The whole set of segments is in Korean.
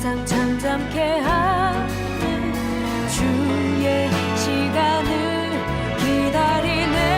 항상 잠잠케 하는 주의 시간을 기다리네.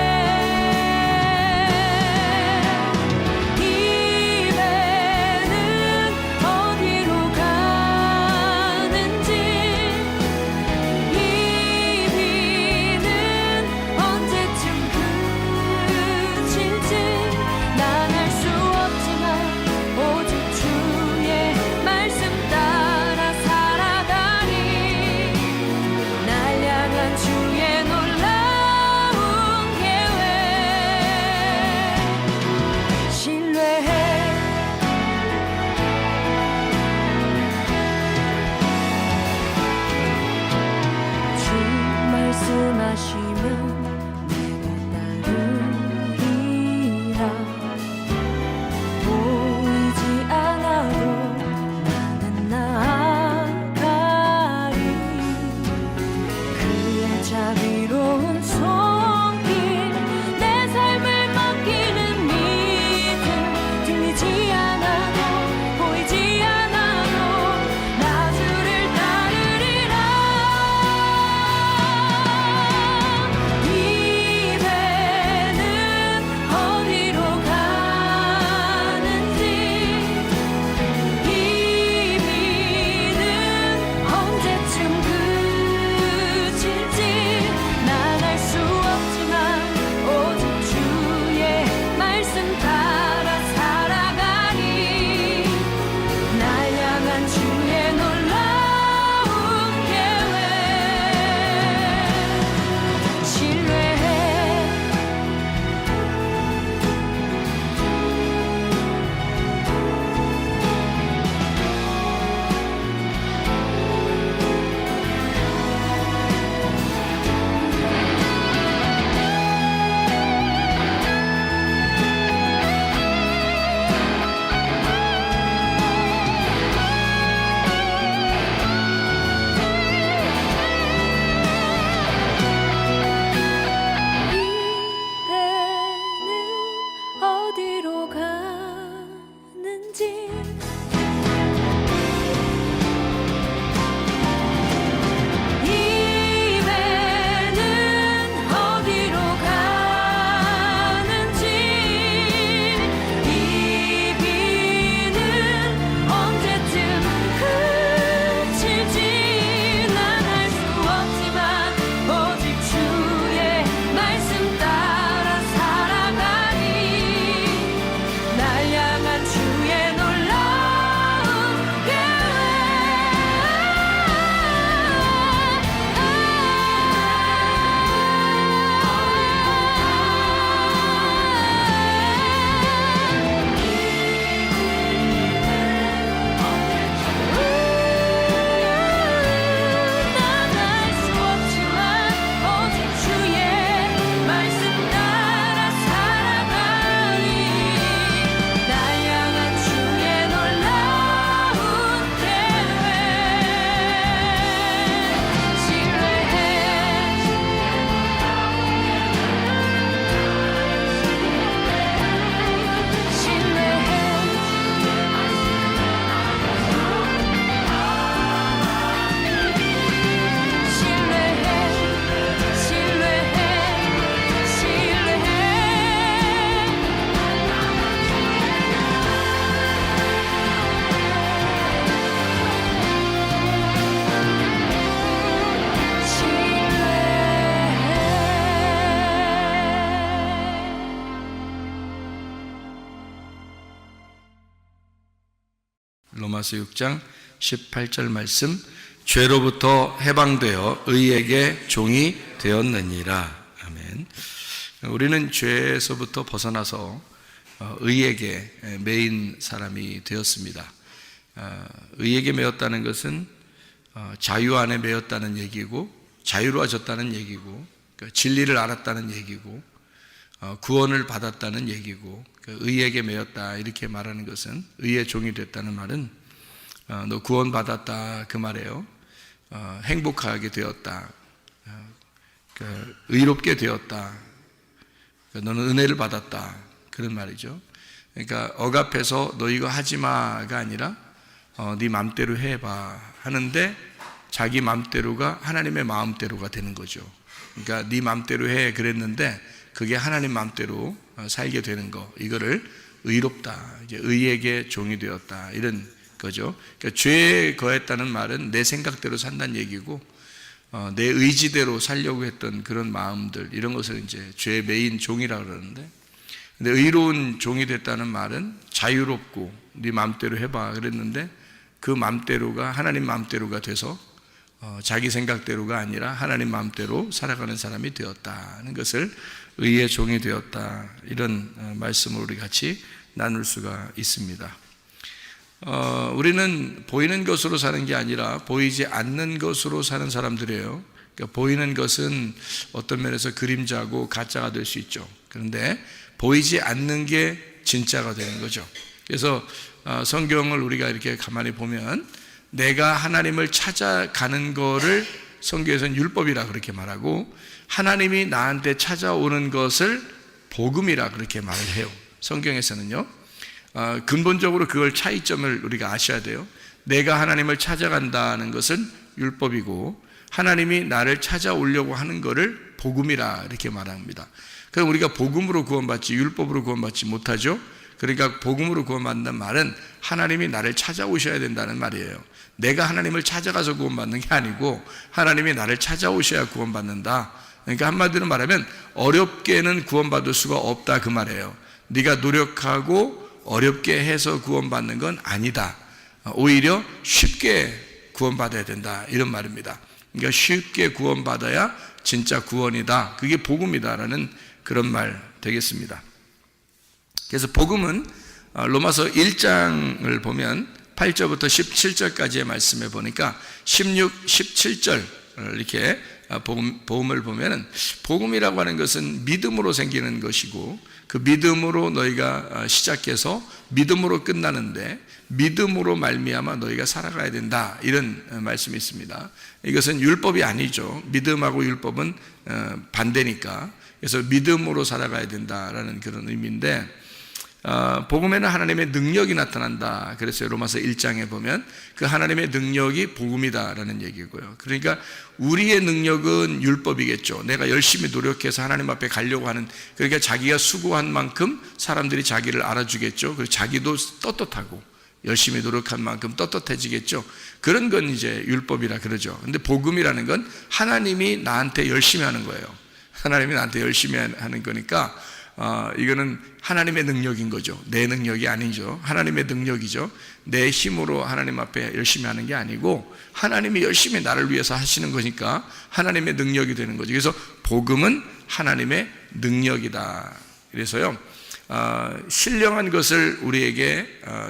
로마서 6장 18절 말씀, 죄로부터 해방되어 의에게 종이 되었느니라. 아멘. 우리는 죄에서부터 벗어나서 의에게 매인 사람이 되었습니다. 의에게 매였다는 것은 자유 안에 매였다는 얘기고, 자유로워졌다는 얘기고, 진리를 알았다는 얘기고, 구원을 받았다는 얘기고, 의에게 매였다 이렇게 말하는 것은, 의의 종이 됐다는 말은 너 구원 받았다 그 말이에요. 행복하게 되었다, 의롭게 되었다, 너는 은혜를 받았다 그런 말이죠. 그러니까 억압해서 너 이거 하지마가 아니라 네 마음대로 해봐 하는데 자기 마음대로가 하나님의 마음대로가 되는 거죠. 그러니까 네 마음대로 해 그랬는데 그게 하나님 마음대로 살게 되는 거, 이거를 의롭다, 이제 의에게 종이 되었다, 이런 거죠. 그러니까 죄에 거했다는 말은 내 생각대로 산다는 얘기고, 내 의지대로 살려고 했던 그런 마음들, 이런 것을 이제 죄의 메인 종이라 그러는데, 근데 의로운 종이 됐다는 말은 자유롭고 네 마음대로 해봐 그랬는데 그 마음대로가 하나님 마음대로가 돼서 자기 생각대로가 아니라 하나님 마음대로 살아가는 사람이 되었다는 것을 의의 종이 되었다, 이런 말씀을 우리 같이 나눌 수가 있습니다. 우리는 보이는 것으로 사는 게 아니라 보이지 않는 것으로 사는 사람들이에요. 그러니까 보이는 것은 어떤 면에서 그림자고 가짜가 될 수 있죠. 그런데 보이지 않는 게 진짜가 되는 거죠. 그래서 성경을 우리가 이렇게 가만히 보면 내가 하나님을 찾아가는 거를 성경에서는 율법이라 그렇게 말하고, 하나님이 나한테 찾아오는 것을 복음이라 그렇게 말을 해요. 성경에서는요. 근본적으로 그걸 차이점을 우리가 아셔야 돼요. 내가 하나님을 찾아간다는 것은 율법이고, 하나님이 나를 찾아오려고 하는 것을 복음이라 이렇게 말합니다. 그럼 우리가 복음으로 구원받지 율법으로 구원받지 못하죠. 그러니까 복음으로 구원받는다는 말은 하나님이 나를 찾아오셔야 된다는 말이에요. 내가 하나님을 찾아가서 구원받는 게 아니고 하나님이 나를 찾아오셔야 구원받는다. 그러니까 한마디로 말하면 어렵게는 구원받을 수가 없다, 그 말이에요. 네가 노력하고 어렵게 해서 구원받는 건 아니다. 오히려 쉽게 구원받아야 된다, 이런 말입니다. 그러니까 쉽게 구원받아야 진짜 구원이다, 그게 복음이다라는 그런 말 되겠습니다. 그래서 복음은 로마서 1장을 보면 8절부터 17절까지의 말씀에 보니까 16, 17절 이렇게 복음을 보면은, 복음이라고 하는 것은 믿음으로 생기는 것이고 그 믿음으로 너희가 시작해서 믿음으로 끝나는데 믿음으로 말미암아 너희가 살아가야 된다, 이런 말씀이 있습니다. 이것은 율법이 아니죠. 믿음하고 율법은 반대니까. 그래서 믿음으로 살아가야 된다라는 그런 의미인데, 복음에는 하나님의 능력이 나타난다 그랬어요. 로마서 1장에 보면 그 하나님의 능력이 복음이다라는 얘기고요. 그러니까 우리의 능력은 율법이겠죠. 내가 열심히 노력해서 하나님 앞에 가려고 하는, 그러니까 자기가 수고한 만큼 사람들이 자기를 알아주겠죠. 그리고 자기도 떳떳하고 열심히 노력한 만큼 떳떳해지겠죠. 그런 건 이제 율법이라 그러죠. 근데 복음이라는 건 하나님이 나한테 열심히 하는 거예요. 하나님이 나한테 열심히 하는 거니까 이거는 하나님의 능력인 거죠. 내 능력이 아니죠. 하나님의 능력이죠. 내 힘으로 하나님 앞에 열심히 하는 게 아니고 하나님이 열심히 나를 위해서 하시는 거니까 하나님의 능력이 되는 거죠. 그래서 복음은 하나님의 능력이다. 그래서요, 신령한 것을 우리에게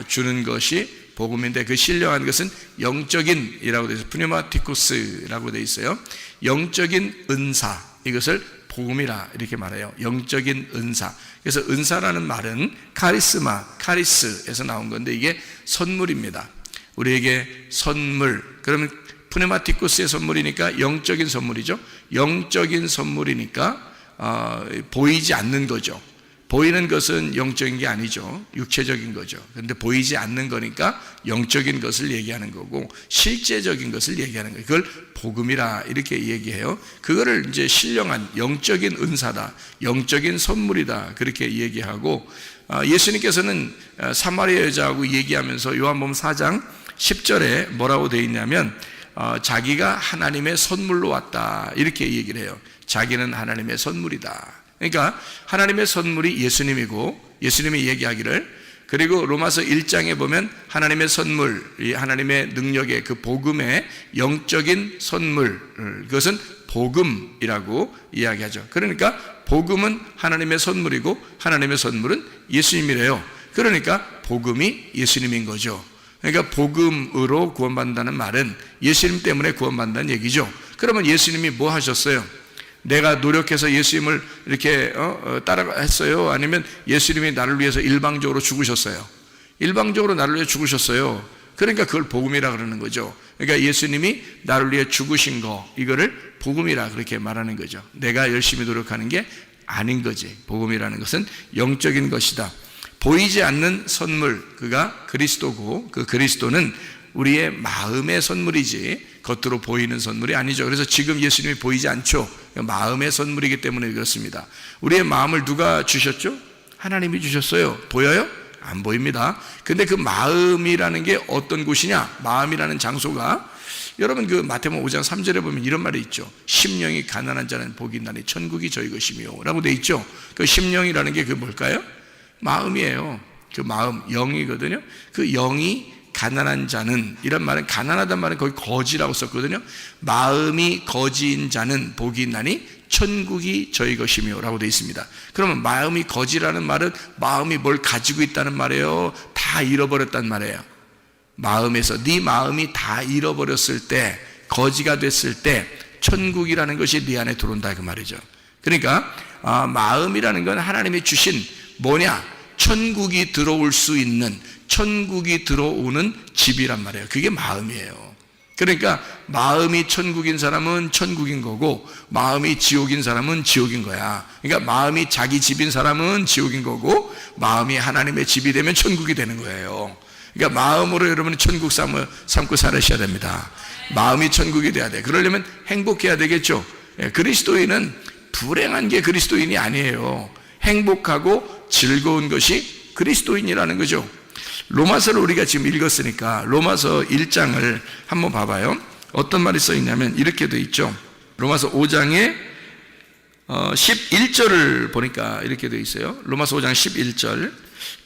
주는 것이 복음인데, 그 신령한 것은 영적인이라고 되어 있어요. 푸뉴마티쿠스라고 되어 있어요. 영적인 은사, 이것을 복음이라 이렇게 말해요. 영적인 은사. 그래서 은사라는 말은 카리스에서 나온 건데 이게 선물입니다. 우리에게 선물. 그러면 푸네마티쿠스의 선물이니까 영적인 선물이죠. 영적인 선물이니까 보이지 않는 거죠. 보이는 것은 영적인 게 아니죠. 육체적인 거죠. 그런데 보이지 않는 거니까 영적인 것을 얘기하는 거고 실제적인 것을 얘기하는 거예요. 그걸 복음이라 이렇게 얘기해요. 그거를 이제 신령한 영적인 은사다, 영적인 선물이다, 그렇게 얘기하고, 예수님께서는 사마리아 여자하고 얘기하면서 요한복음 4장 10절에 뭐라고 되어 있냐면 자기가 하나님의 선물로 왔다, 이렇게 얘기를 해요. 자기는 하나님의 선물이다. 그러니까 하나님의 선물이 예수님이고, 예수님이 얘기하기를, 그리고 로마서 1장에 보면 하나님의 선물, 이 하나님의 능력의 그 복음의 영적인 선물, 그것은 복음이라고 이야기하죠. 그러니까 복음은 하나님의 선물이고 하나님의 선물은 예수님이래요. 그러니까 복음이 예수님인 거죠. 그러니까 복음으로 구원받는다는 말은 예수님 때문에 구원받는다는 얘기죠. 그러면 예수님이 뭐 하셨어요? 내가 노력해서 예수님을 이렇게 따라했어요? 아니면 예수님이 나를 위해서 일방적으로 죽으셨어요? 일방적으로 나를 위해 죽으셨어요. 그러니까 그걸 복음이라 그러는 거죠. 그러니까 예수님이 나를 위해 죽으신 거, 이거를 복음이라 그렇게 말하는 거죠. 내가 열심히 노력하는 게 아닌 거지. 복음이라는 것은 영적인 것이다. 보이지 않는 선물, 그가 그리스도고 그 그리스도는 우리의 마음의 선물이지 겉으로 보이는 선물이 아니죠. 그래서 지금 예수님이 보이지 않죠. 마음의 선물이기 때문에 그렇습니다. 우리의 마음을 누가 주셨죠? 하나님이 주셨어요. 보여요? 안 보입니다. 근데 그 마음이라는 게 어떤 곳이냐? 마음이라는 장소가 여러분 그 마태복음 5장 3절에 보면 이런 말이 있죠. 심령이 가난한 자는 복이 있나니 천국이 저희 것이며 라고 돼 있죠. 그 심령이라는 게 그 뭘까요? 마음이에요. 그 마음, 영이거든요. 그 영이 가난한 자는, 이런 말은, 가난하단 말은 거의 거지라고 썼거든요. 마음이 거지인 자는 복이 있나니 천국이 저희 것이며 라고 되어 있습니다. 그러면 마음이 거지라는 말은 마음이 뭘 가지고 있다는 말이에요? 다 잃어버렸단 말이에요. 마음에서 네 마음이 다 잃어버렸을 때, 거지가 됐을 때 천국이라는 것이 네 안에 들어온다 그 말이죠. 그러니까 마음이라는 건 하나님이 주신 뭐냐? 천국이 들어올 수 있는, 천국이 들어오는 집이란 말이에요. 그게 마음이에요. 그러니까 마음이 천국인 사람은 천국인 거고 마음이 지옥인 사람은 지옥인 거야. 그러니까 마음이 자기 집인 사람은 지옥인 거고 마음이 하나님의 집이 되면 천국이 되는 거예요. 그러니까 마음으로 여러분이 천국 삼고 살으셔야 됩니다. 마음이 천국이 돼야 돼. 그러려면 행복해야 되겠죠. 그리스도인은 불행한 게 그리스도인이 아니에요. 행복하고 즐거운 것이 그리스도인이라는 거죠. 로마서를 우리가 지금 읽었으니까 로마서 1장을 한번 봐봐요. 어떤 말이 써 있냐면 이렇게 돼 있죠. 로마서 5장에 11절을 보니까 이렇게 돼 있어요. 로마서 5장 11절.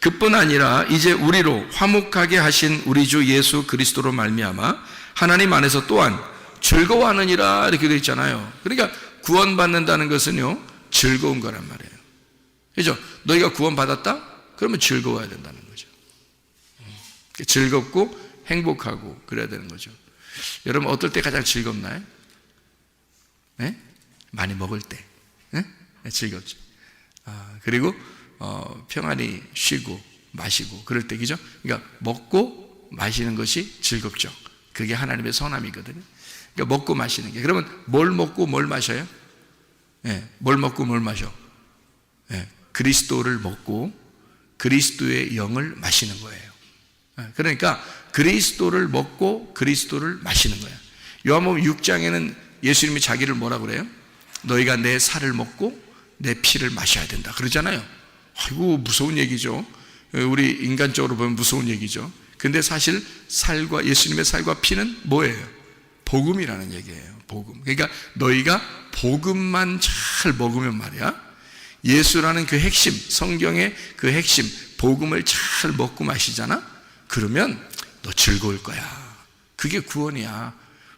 그뿐 아니라 이제 우리로 화목하게 하신 우리 주 예수 그리스도로 말미암아 하나님 안에서 또한 즐거워하느니라 이렇게 돼 있잖아요. 그러니까 구원받는다는 것은요 즐거운 거란 말이에요. 그죠? 너희가 구원받았다? 그러면 즐거워야 된다는 거죠. 즐겁고 행복하고 그래야 되는 거죠. 여러분 어떨 때 가장 즐겁나요? 네? 많이 먹을 때. 네? 즐겁죠. 그리고 평안히 쉬고 마시고 그럴 때, 그죠? 그러니까 먹고 마시는 것이 즐겁죠. 그게 하나님의 선함이거든요. 그러니까 먹고 마시는 게. 그러면 뭘 먹고 뭘 마셔요? 네, 뭘 먹고 뭘 마셔? 네, 그리스도를 먹고 그리스도의 영을 마시는 거예요. 그러니까 그리스도를 먹고 그리스도를 마시는 거예요. 요한복음 6장에는 예수님이 자기를 뭐라 그래요? 너희가 내 살을 먹고 내 피를 마셔야 된다 그러잖아요. 아이고 무서운 얘기죠. 우리 인간적으로 보면 무서운 얘기죠. 근데 사실 살과 예수님의 살과 피는 뭐예요? 복음이라는 얘기예요. 복음. 그러니까 너희가 복음만 잘 먹으면 말이야, 예수라는 그 핵심, 성경의 그 핵심 복음을 잘 먹고 마시잖아. 그러면 너 즐거울 거야. 그게 구원이야.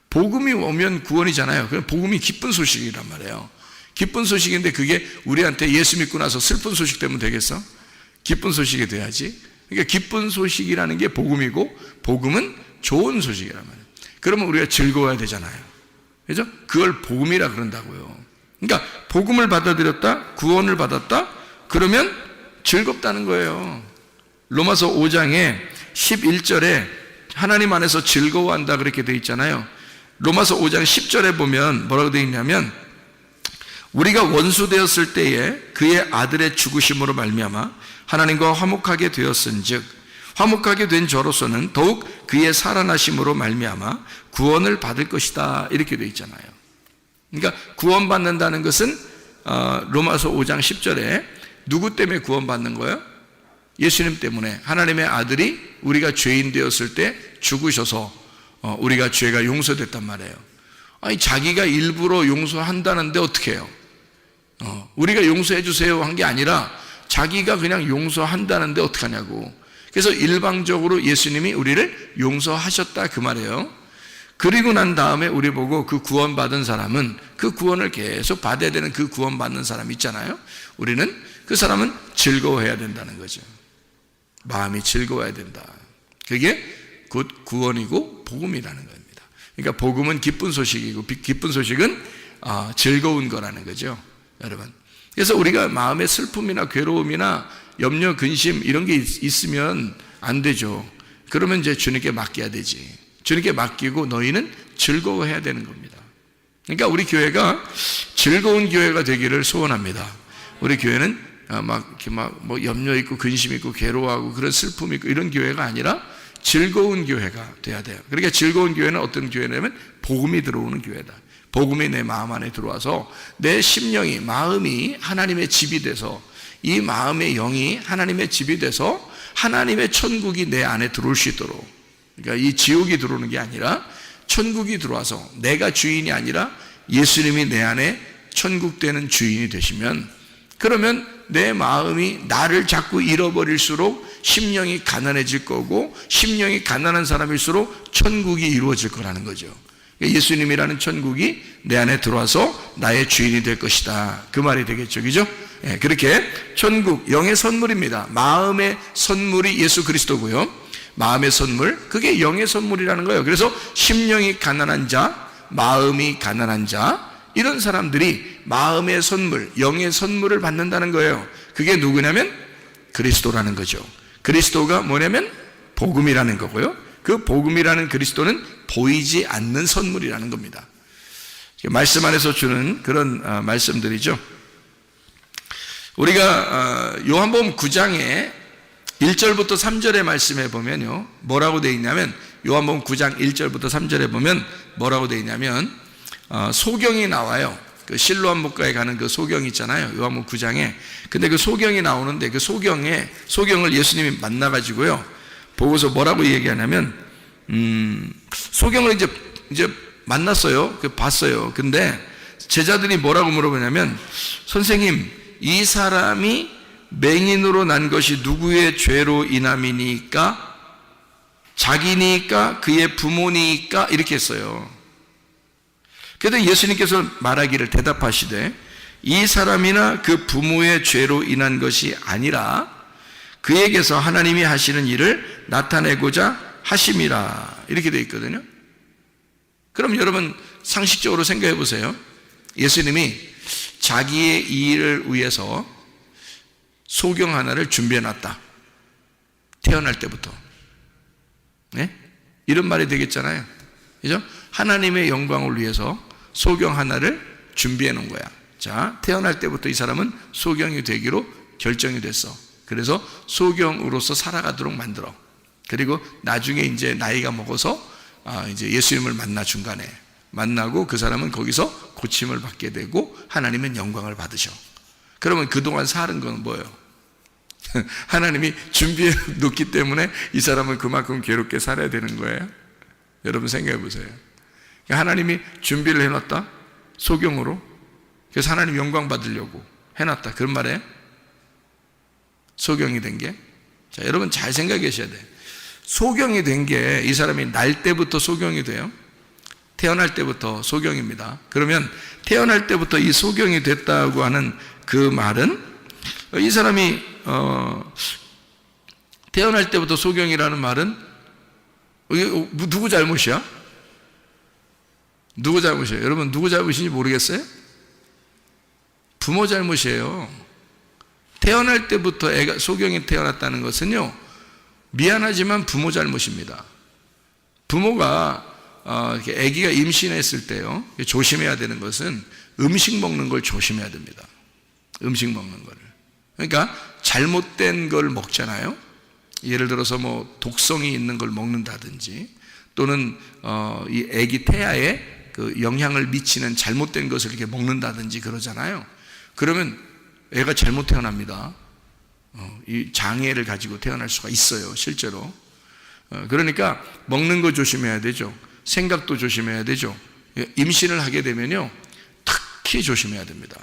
복음이 오면 구원이잖아요. 그럼 복음이 기쁜 소식이란 말이에요. 기쁜 소식인데 그게 우리한테 예수 믿고 나서 슬픈 소식 되면 되겠어? 기쁜 소식이 돼야지. 그러니까 기쁜 소식이라는 게 복음이고 복음은 좋은 소식이란 말이에요. 그러면 우리가 즐거워야 되잖아요. 그죠? 그걸 복음이라 그런다고요. 그러니까 복음을 받아들였다, 구원을 받았다, 그러면 즐겁다는 거예요. 로마서 5장에 11절에 하나님 안에서 즐거워한다 그렇게 되어 있잖아요. 로마서 5장 10절에 보면 뭐라고 되어 있냐면 우리가 원수 되었을 때에 그의 아들의 죽으심으로 말미암아 하나님과 화목하게 되었은즉 화목하게 된 저로서는 더욱 그의 살아나심으로 말미암아 구원을 받을 것이다 이렇게 되어 있잖아요. 그러니까 구원받는다는 것은 로마서 5장 10절에 누구 때문에 구원받는 거예요? 예수님 때문에. 하나님의 아들이 우리가 죄인 되었을 때 죽으셔서 우리가 죄가 용서됐단 말이에요. 아니 자기가 일부러 용서한다는데 어떻게 해요? 우리가 용서해 주세요 한 게 아니라 자기가 그냥 용서한다는데 어떻게 하냐고. 그래서 일방적으로 예수님이 우리를 용서하셨다 그 말이에요. 그리고 난 다음에 우리 보고 그 구원받은 사람은 그 구원을 계속 받아야 되는 그 구원받는 사람 있잖아요. 우리는 그 사람은 즐거워해야 된다는 거죠. 마음이 즐거워야 된다. 그게 곧 구원이고 복음이라는 겁니다. 그러니까 복음은 기쁜 소식이고 기쁜 소식은 즐거운 거라는 거죠, 여러분. 그래서 우리가 마음의 슬픔이나 괴로움이나 염려, 근심 이런 게 있으면 안 되죠. 그러면 이제 주님께 맡겨야 되지. 주님께 맡기고 너희는 즐거워해야 되는 겁니다. 그러니까 우리 교회가 즐거운 교회가 되기를 소원합니다. 우리 교회는 뭐 염려 있고 근심 있고 괴로워하고 그런 슬픔 있고 이런 교회가 아니라 즐거운 교회가 돼야 돼요. 그러니까 즐거운 교회는 어떤 교회냐면 복음이 들어오는 교회다. 복음이 내 마음 안에 들어와서 내 심령이, 마음이 하나님의 집이 돼서, 이 마음의 영이 하나님의 집이 돼서 하나님의 천국이 내 안에 들어올 수 있도록, 그러니까 이 지옥이 들어오는 게 아니라 천국이 들어와서 내가 주인이 아니라 예수님이 내 안에 천국 되는 주인이 되시면, 그러면 내 마음이 나를 자꾸 잃어버릴수록 심령이 가난해질 거고, 심령이 가난한 사람일수록 천국이 이루어질 거라는 거죠. 예수님이라는 천국이 내 안에 들어와서 나의 주인이 될 것이다, 그 말이 되겠죠. 그죠? 예, 그렇게 천국, 영의 선물입니다. 마음의 선물이 예수 그리스도고요, 마음의 선물, 그게 영의 선물이라는 거예요. 그래서 심령이 가난한 자, 마음이 가난한 자, 이런 사람들이 마음의 선물, 영의 선물을 받는다는 거예요. 그게 누구냐면 그리스도라는 거죠. 그리스도가 뭐냐면 복음이라는 거고요, 그 복음이라는 그리스도는 보이지 않는 선물이라는 겁니다. 말씀 안에서 주는 그런 말씀들이죠. 우리가 요한복음 9장에 1절부터 3절의 말씀에 보면요, 뭐라고 되어 있냐면, 요한복음 9장 1절부터 3절에 보면 뭐라고 되어 있냐면, 소경이 나와요. 그 실로암 목가에 가는 그 소경 있잖아요, 요한복음 9장에. 근데 그 소경이 나오는데, 그 소경을 예수님이 만나가지고요, 보고서 뭐라고 얘기하냐면, 소경을 이제 만났어요. 봤어요. 근데 제자들이 뭐라고 물어보냐면, 선생님, 이 사람이 맹인으로 난 것이 누구의 죄로 인함이니까? 자기니까? 그의 부모니까? 이렇게 했어요. 그래서 예수님께서 말하기를, 대답하시되, 이 사람이나 그 부모의 죄로 인한 것이 아니라 그에게서 하나님이 하시는 일을 나타내고자 하심이라, 이렇게 되어 있거든요. 그럼 여러분 상식적으로 생각해 보세요. 예수님이 자기의 일을 위해서 소경 하나를 준비해 놨다, 태어날 때부터. 네? 이런 말이 되겠잖아요. 그죠? 하나님의 영광을 위해서 소경 하나를 준비해 놓은 거야. 자, 태어날 때부터 이 사람은 소경이 되기로 결정이 됐어. 그래서 소경으로서 살아가도록 만들어. 그리고 나중에 이제 나이가 먹어서 이제 예수님을 만나, 중간에 만나고 그 사람은 거기서 고침을 받게 되고 하나님은 영광을 받으셔. 그러면 그동안 사는 건 뭐예요? 하나님이 준비해 놓기 때문에 이 사람은 그만큼 괴롭게 살아야 되는 거예요. 여러분 생각해 보세요. 하나님이 준비를 해놨다, 소경으로. 그래서 하나님 영광 받으려고 해놨다, 그런 말이에요. 소경이 된 게. 자, 여러분 잘 생각해 계셔야 돼요. 소경이 된 게, 이 사람이 날 때부터 소경이 돼요. 태어날 때부터 소경입니다. 그러면 태어날 때부터 이 소경이 됐다고 하는 그 말은, 이 사람이 태어날 때부터 소경이라는 말은 누구 잘못이야? 누구 잘못이에요? 여러분 누구 잘못인지 모르겠어요? 부모 잘못이에요. 태어날 때부터 애가 소경이 태어났다는 것은요, 미안하지만 부모 잘못입니다. 부모가 이렇게 아기가 임신했을 때요, 조심해야 되는 것은 음식 먹는 걸 조심해야 됩니다. 음식 먹는 거를. 그러니까 잘못된 걸 먹잖아요. 예를 들어서 뭐 독성이 있는 걸 먹는다든지, 또는 이 아기 태아에 그 영향을 미치는 잘못된 것을 이렇게 먹는다든지 그러잖아요. 그러면 애가 잘못 태어납니다. 이 장애를 가지고 태어날 수가 있어요, 실제로. 그러니까 먹는 거 조심해야 되죠. 생각도 조심해야 되죠. 임신을 하게 되면요, 특히 조심해야 됩니다.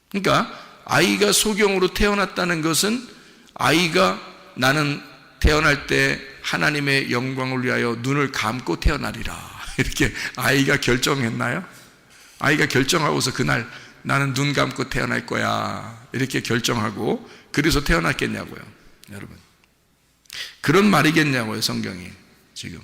그러니까 아이가 소경으로 태어났다는 것은, 아이가 나는 태어날 때 하나님의 영광을 위하여 눈을 감고 태어나리라, 이렇게 아이가 결정했나요? 아이가 결정하고서 그날 나는 눈 감고 태어날 거야, 이렇게 결정하고 그래서 태어났겠냐고요, 여러분. 그런 말이겠냐고요, 성경이 지금.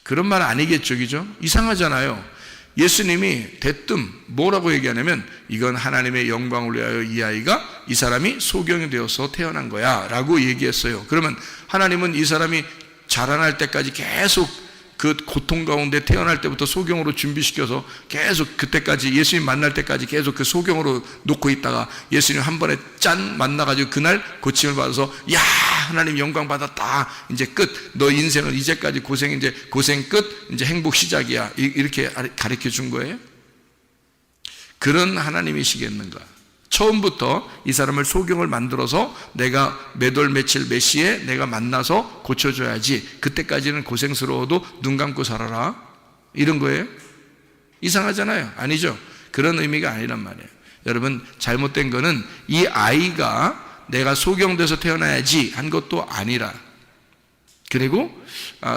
그런 말 아니겠죠, 그죠? 이상하잖아요. 예수님이 대뜸 뭐라고 얘기하냐면, 이건 하나님의 영광을 위하여 이 아이가, 이 사람이 소경이 되어서 태어난 거야 라고 얘기했어요. 그러면 하나님은 이 사람이 자라날 때까지 계속 그 고통 가운데, 태어날 때부터 소경으로 준비시켜서 계속 그때까지, 예수님 만날 때까지 계속 그 소경으로 놓고 있다가 예수님 한 번에 짠 만나가지고 그날 고침을 받아서 야 하나님 영광 받았다. 이제 끝. 너 인생은 이제까지 고생, 이제 고생 끝. 이제 행복 시작이야. 이렇게 가르쳐 준 거예요? 그런 하나님이시겠는가? 처음부터 이 사람을 소경을 만들어서 내가 몇 월 며칠 몇 시에 내가 만나서 고쳐줘야지. 그때까지는 고생스러워도 눈 감고 살아라. 이런 거예요? 이상하잖아요. 아니죠? 그런 의미가 아니란 말이에요. 여러분, 잘못된 거는 이 아이가 내가 소경돼서 태어나야지 한 것도 아니라, 그리고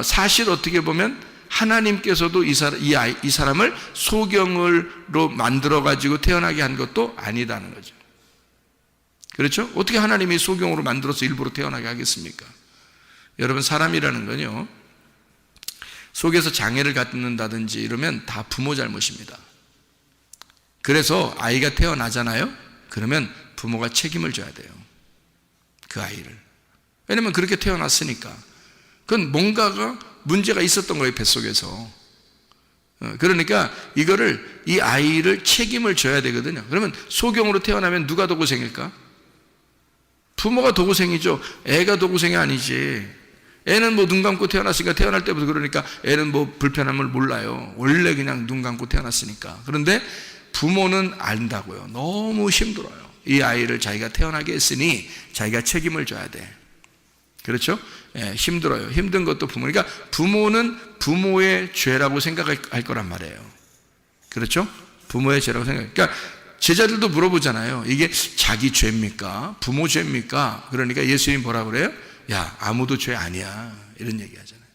사실 어떻게 보면 하나님께서도 이 사람을 소경으로 만들어가지고 태어나게 한 것도 아니다는 거죠. 그렇죠? 어떻게 하나님이 소경으로 만들어서 일부러 태어나게 하겠습니까? 여러분, 사람이라는 건요, 속에서 장애를 갖는다든지 이러면 다 부모 잘못입니다. 그래서 아이가 태어나잖아요? 그러면 부모가 책임을 져야 돼요. 그 아이를. 왜냐면 그렇게 태어났으니까. 그건 뭔가가 문제가 있었던 거예요, 뱃속에서. 그러니까 이 아이를 책임을 져야 되거든요. 그러면 소경으로 태어나면 누가 더 고생일까? 부모가 더 고생이죠. 애가 더 고생이 아니지. 애는 뭐 눈 감고 태어났으니까, 태어날 때부터 그러니까 애는 뭐 불편함을 몰라요. 원래 그냥 눈 감고 태어났으니까. 그런데 부모는 안다고요. 너무 힘들어요. 이 아이를 자기가 태어나게 했으니 자기가 책임을 져야 돼. 그렇죠? 예, 힘들어요. 힘든 것도 부모니까 부모는 부모의 죄라고 생각할 거란 말이에요. 그렇죠? 부모의 죄라고 그러니까 제자들도 물어보잖아요. 이게 자기 죄입니까? 부모 죄입니까? 그러니까 예수님이 뭐라 그래요? 야, 아무도 죄 아니야. 이런 얘기 하잖아요.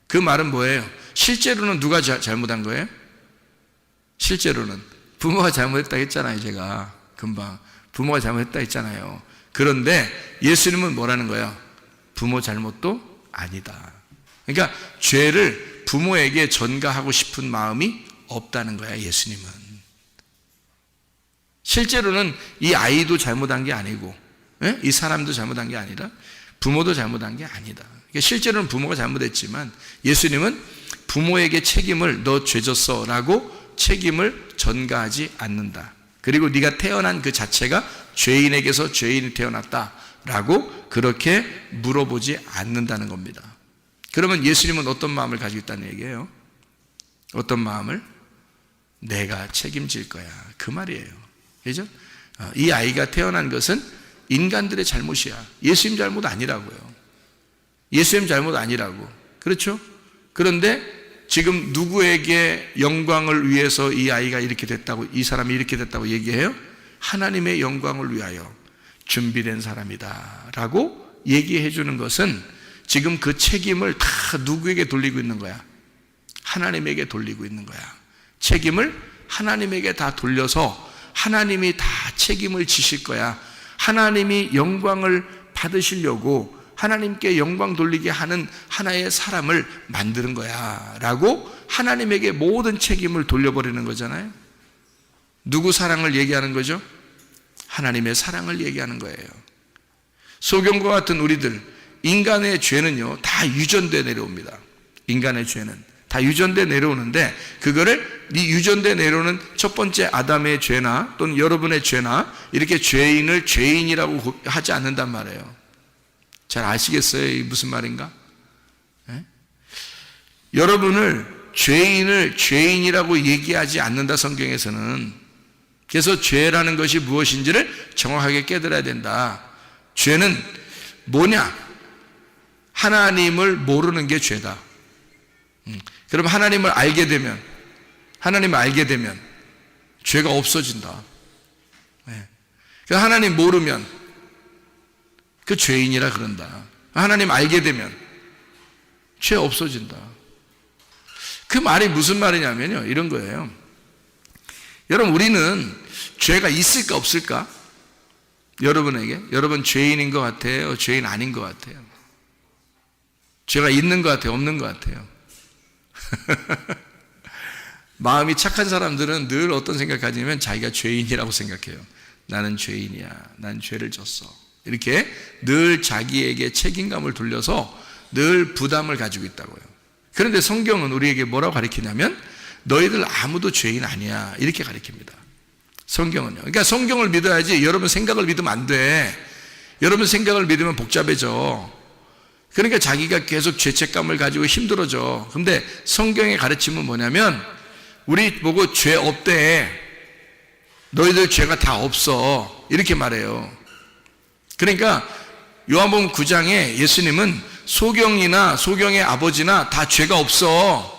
그 말은 뭐예요? 실제로는 누가 잘못한 거예요? 실제로는 부모가 잘못했다 했잖아요. 제가 금방 부모가 잘못했다 했잖아요. 그런데 예수님은 뭐라는 거예요? 부모 잘못도 아니다. 그러니까 죄를 부모에게 전가하고 싶은 마음이 없다는 거야, 예수님은. 실제로는 이 아이도 잘못한 게 아니고, 이 사람도 잘못한 게 아니라 부모도 잘못한 게 아니다. 그러니까 실제로는 부모가 잘못했지만 예수님은 부모에게 책임을 너 죄졌어 라고 책임을 전가하지 않는다. 그리고 네가 태어난 그 자체가 죄인에게서 죄인이 태어났다 라고 그렇게 물어보지 않는다는 겁니다. 그러면 예수님은 어떤 마음을 가지고 있다는 얘기예요? 어떤 마음을? 내가 책임질 거야. 그 말이에요. 그죠? 이 아이가 태어난 것은 인간들의 잘못이야. 예수님 잘못 아니라고요. 예수님 잘못 아니라고. 그렇죠? 그런데 지금 누구에게 영광을 위해서 이 아이가 이렇게 됐다고, 이 사람이 이렇게 됐다고 얘기해요? 하나님의 영광을 위하여 준비된 사람이다 라고 얘기해 주는 것은 지금 그 책임을 다 누구에게 돌리고 있는 거야? 하나님에게 돌리고 있는 거야. 책임을 하나님에게 다 돌려서 하나님이 다 책임을 지실 거야. 하나님이 영광을 받으시려고 하나님께 영광 돌리게 하는 하나의 사람을 만드는 거야 라고 하나님에게 모든 책임을 돌려버리는 거잖아요. 누구 사랑을 얘기하는 거죠? 하나님의 사랑을 얘기하는 거예요. 소경과 같은 우리들, 인간의 죄는요 다 유전돼 내려옵니다. 인간의 죄는 다 유전돼 내려오는데 그거를 이 유전돼 내려오는 첫 번째 아담의 죄나 또는 여러분의 죄나 이렇게 죄인을 죄인이라고 하지 않는단 말이에요. 잘 아시겠어요? 이게 무슨 말인가? 네? 여러분을 죄인을 죄인이라고 얘기하지 않는다, 성경에서는. 그래서 죄라는 것이 무엇인지를 정확하게 깨달아야 된다. 죄는 뭐냐? 하나님을 모르는 게 죄다. 그럼 하나님을 알게 되면 죄가 없어진다. 네. 하나님 모르면 그 죄인이라 그런다. 하나님 알게 되면 죄 없어진다. 그 말이 무슨 말이냐면요, 이런 거예요. 여러분, 우리는 죄가 있을까 없을까? 여러분에게? 여러분 죄인인 것 같아요? 죄인 아닌 것 같아요? 죄가 있는 것 같아요? 없는 것 같아요? 마음이 착한 사람들은 늘 어떤 생각하냐면 자기가 죄인이라고 생각해요. 나는 죄인이야. 난 죄를 졌어. 이렇게 늘 자기에게 책임감을 돌려서 늘 부담을 가지고 있다고요. 그런데 성경은 우리에게 뭐라고 가르치냐면 너희들 아무도 죄인 아니야. 이렇게 가르칩니다. 성경은요. 그러니까 성경을 믿어야지 여러분 생각을 믿으면 안 돼. 여러분 생각을 믿으면 복잡해져. 그러니까 자기가 계속 죄책감을 가지고 힘들어져. 근데 성경의 가르침은 뭐냐면 우리 보고 죄 없대. 너희들 죄가 다 없어. 이렇게 말해요. 그러니까 요한복음 9장에 예수님은 소경이나 소경의 아버지나 다 죄가 없어.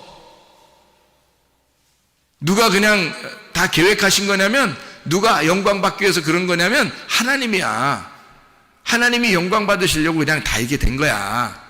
누가 그냥 다 계획하신 거냐면, 누가 영광 받기 위해서 그런 거냐면 하나님이야. 하나님이 영광 받으시려고 그냥 다 이게 된 거야.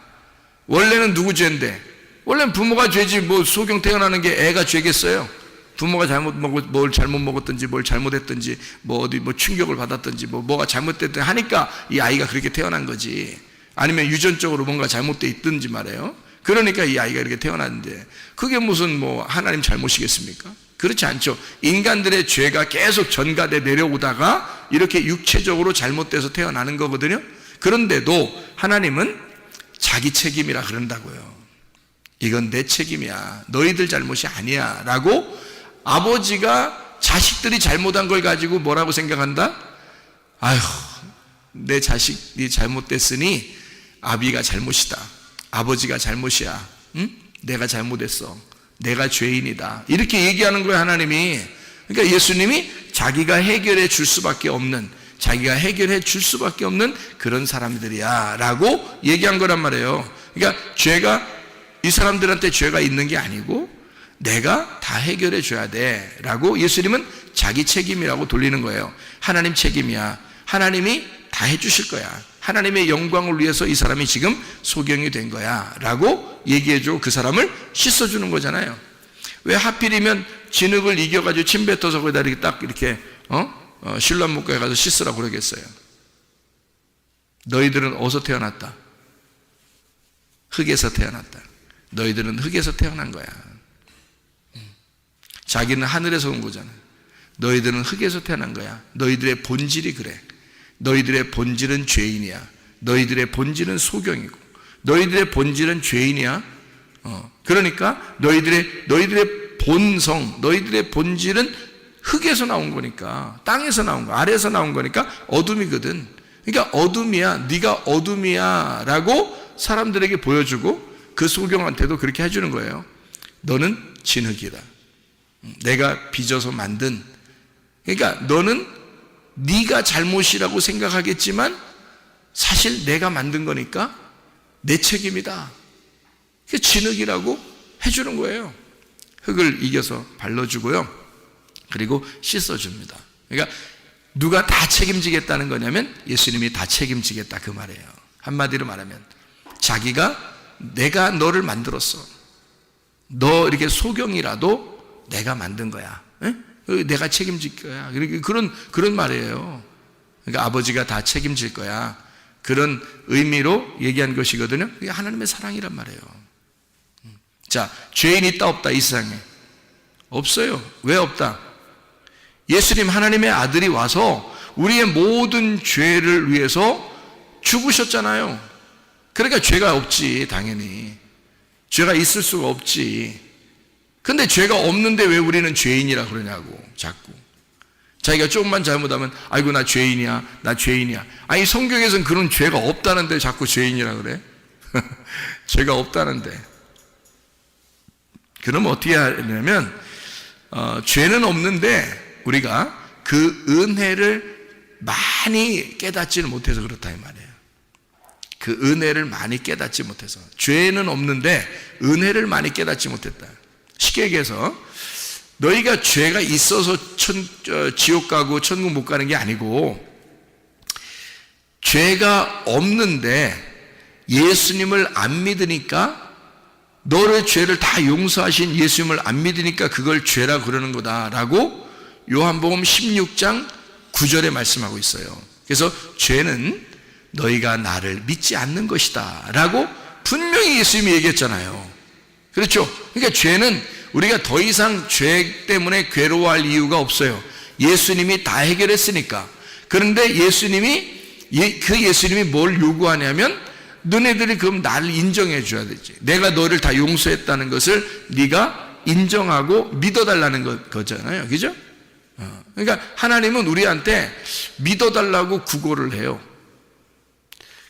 원래는 누구 죄인데? 원래는 부모가 죄지. 뭐 소경 태어나는 게 애가 죄겠어요? 부모가 뭘 잘못 먹었든지 뭘 잘못했든지 뭐 어디 뭐 충격을 받았든지 뭐가 잘못됐든지 하니까 이 아이가 그렇게 태어난 거지. 아니면 유전적으로 뭔가 잘못돼 있든지 말이에요. 그러니까 이 아이가 이렇게 태어났는데 그게 무슨 뭐 하나님 잘못이겠습니까? 그렇지 않죠. 인간들의 죄가 계속 전가돼 내려오다가 이렇게 육체적으로 잘못돼서 태어나는 거거든요. 그런데도 하나님은 자기 책임이라 그런다고요. 이건 내 책임이야. 너희들 잘못이 아니야. 라고 아버지가 자식들이 잘못한 걸 가지고 뭐라고 생각한다? 아휴, 내 자식이 잘못됐으니 아비가 잘못이다. 아버지가 잘못이야. 응? 내가 잘못했어. 내가 죄인이다. 이렇게 얘기하는 거예요, 하나님이. 그러니까 예수님이 자기가 해결해 줄 수밖에 없는, 자기가 해결해 줄 수밖에 없는 그런 사람들이야 라고 얘기한 거란 말이에요. 그러니까 죄가, 이 사람들한테 죄가 있는 게 아니고 내가 다 해결해 줘야 돼 라고 예수님은 자기 책임이라고 돌리는 거예요. 하나님 책임이야. 하나님이 다 해주실 거야. 하나님의 영광을 위해서 이 사람이 지금 소경이 된 거야 라고 얘기해주고 그 사람을 씻어주는 거잖아요. 왜 하필이면 진흙을 이겨가지고 침 뱉어서 거기다 이렇게 딱 이렇게 신랑목가에 가서 씻으라고 그러겠어요? 너희들은 어디서 태어났다? 흙에서 태어났다. 너희들은 흙에서 태어난 거야. 자기는 하늘에서 온 거잖아. 너희들은 흙에서 태어난 거야. 너희들의 본질이 그래. 너희들의 본질은 죄인이야. 너희들의 본질은 소경이고 너희들의 본질은 죄인이야. 그러니까 너희들의 본성, 너희들의 본질은 흙에서 나온 거니까, 땅에서 나온 거, 아래에서 나온 거니까 어둠이거든. 그러니까 어둠이야. 네가 어둠이야 라고 사람들에게 보여주고 그 소경한테도 그렇게 해주는 거예요. 너는 진흙이다. 내가 빚어서 만든, 그러니까 너는 네가 잘못이라고 생각하겠지만 사실 내가 만든 거니까 내 책임이다. 그게 진흙이라고 해주는 거예요. 흙을 이겨서 발라주고요. 그리고 씻어줍니다. 그러니까 누가 다 책임지겠다는 거냐면 예수님이 다 책임지겠다 그 말이에요. 한마디로 말하면 자기가 내가 너를 만들었어. 너 이렇게 소경이라도 내가 만든 거야. 에? 내가 책임질 거야. 그런 말이에요. 그러니까 아버지가 다 책임질 거야. 그런 의미로 얘기한 것이거든요. 그게 하나님의 사랑이란 말이에요. 자, 죄인 있다 없다 이 세상에? 없어요. 왜 없다? 예수님 하나님의 아들이 와서 우리의 모든 죄를 위해서 죽으셨잖아요. 그러니까 죄가 없지. 당연히 죄가 있을 수가 없지. 근데 죄가 없는데 왜 우리는 죄인이라 그러냐고. 자꾸 자기가 조금만 잘못하면 아이고 나 죄인이야, 나 죄인이야. 아니 성경에서는 그런 죄가 없다는데 자꾸 죄인이라 그래? 죄가 없다는데. 그럼 어떻게 하냐면 죄는 없는데 우리가 그 은혜를 많이 깨닫지는 못해서 그렇다 이 말이에요. 그 은혜를 많이 깨닫지 못해서. 죄는 없는데 은혜를 많이 깨닫지 못했다. 쉽게 얘기해서 너희가 죄가 있어서 지옥 가고 천국 못 가는 게 아니고, 죄가 없는데 예수님을 안 믿으니까, 너의 죄를 다 용서하신 예수님을 안 믿으니까 그걸 죄라 그러는 거다라고 요한복음 16장 9절에 말씀하고 있어요. 그래서 죄는 너희가 나를 믿지 않는 것이다 라고 분명히 예수님이 얘기했잖아요. 그렇죠? 그러니까 죄는 우리가 더 이상 죄 때문에 괴로워할 이유가 없어요. 예수님이 다 해결했으니까. 그런데 예수님이 뭘 요구하냐면 너네들이 그럼 나를 인정해 줘야 되지. 내가 너를 다 용서했다는 것을 네가 인정하고 믿어달라는 거잖아요. 그죠? 그러니까 하나님은 우리한테 믿어달라고 구걸을 해요.